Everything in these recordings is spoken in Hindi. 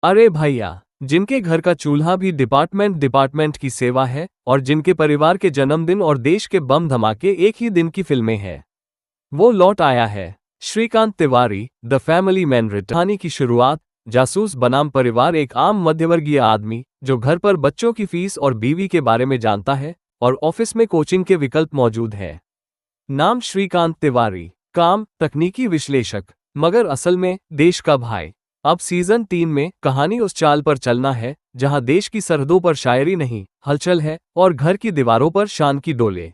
अरे भैया, जिनके घर का चूल्हा भी डिपार्टमेंट की सेवा है और जिनके परिवार के जन्मदिन और देश के बम धमाके एक ही दिन की फिल्में हैं, वो लौट आया है। Shrikant Tiwari, the family man return. कहानी की शुरुआत, जासूस बनाम परिवार। एक आम मध्यवर्गीय आदमी जो घर पर बच्चों की फीस और बीवी के बारे में जानता है और ऑफिस में कोचिंग के विकल्प मौजूद है। नाम श्रीकांत तिवारी, काम तकनीकी विश्लेषक, मगर असल में देश का भाई। अब सीजन 3 में कहानी उस चाल पर चलना है जहां देश की सरहदों पर शायरी नहीं, हलचल है और घर की दीवारों पर शान की डोले।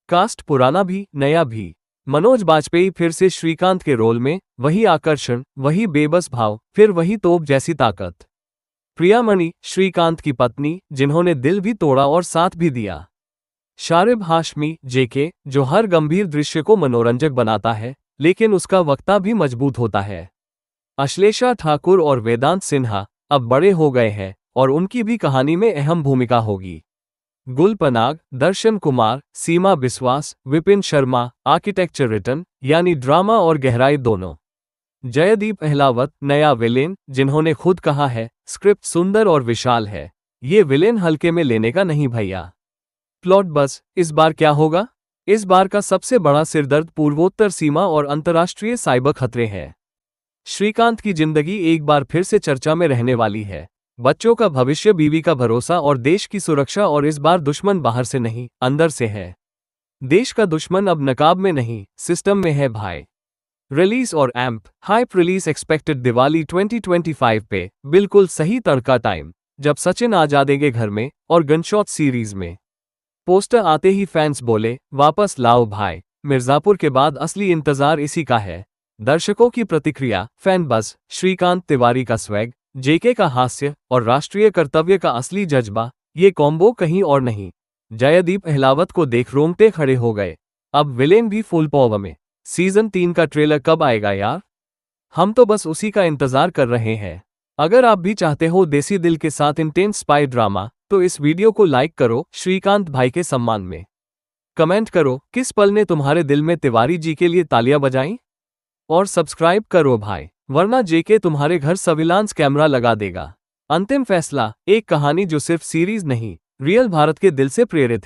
कास्ट पुराना भी नया भी। मनोज बाजपेयी फिर से श्रीकांत के रोल में, वही आकर्षण, वही बेबस भाव, फिर वही तोप जैसी ताकत। प्रियामणि, श्रीकांत की पत्नी, जिन्होंने दिल भी तोड़ा और साथ भी दिया। शारिब हाशमी, जेके, जो हर गंभीर दृश्य को मनोरंजक बनाता है लेकिन उसका वक्ता भी मजबूत होता है। अश्लेषा ठाकुर और वेदांत सिन्हा अब बड़े हो गए हैं और उनकी भी कहानी में अहम भूमिका होगी। गुल पनाग, दर्शन कुमार, सीमा बिस्वास, विपिन शर्मा, आर्किटेक्चर रिटर्न, यानी ड्रामा और गहराई दोनों। जयदीप अहलावत, नया विलेन, जिन्होंने खुद कहा है स्क्रिप्ट सुंदर और विशाल है, ये विलेन हल्के में लेने का नहीं भैया। प्लॉट बस, इस बार क्या होगा? इस बार का सबसे बड़ा सिरदर्द पूर्वोत्तर सीमा और अंतर्राष्ट्रीय साइबर खतरे हैं। श्रीकांत की जिंदगी एक बार फिर से चर्चा में रहने वाली है। बच्चों का भविष्य, बीवी का भरोसा और देश की सुरक्षा, और इस बार दुश्मन बाहर से नहीं, अंदर से है। देश का दुश्मन अब नकाब में नहीं, सिस्टम में है भाई। रिलीज और amp hype. Release expected Diwali 2025 पे, बिल्कुल सही तड़का टाइम, जब सचिन आ जाएंगे घर में और गनशॉट सीरीज में। पोस्टर आते ही फैंस बोले वापस लाओ भाई, मिर्जापुर के बाद असली इंतजार इसी का है। दर्शकों की प्रतिक्रिया, फैन बस, श्रीकांत तिवारी का स्वैग, जेके का हास्य और राष्ट्रीय कर्तव्य का असली जज्बा, ये कॉम्बो कहीं और नहीं। जयदीप अहलावत को देख रोंगटे खड़े हो गए। अब विलेन भी फुल पॉवर में। सीजन 3 का ट्रेलर कब आएगा यार? हम तो बस उसी का इंतजार कर रहे हैं। अगर आप भी चाहते हो देसी दिल के साथ इंटेंस स्पाई ड्रामा, तो इस वीडियो को लाइक करो श्रीकांत भाई के सम्मान में। कमेंट करो किस पल ने तुम्हारे दिल में तिवारी जी के लिए तालियां बजाईं? और सब्सक्राइब करो भाई, वरना जेके तुम्हारे घर सर्विलांस कैमरा लगा देगा। अंतिम फैसला, एक कहानी जो सिर्फ सीरीज नहीं, रियल भारत के दिल से प्रेरित है।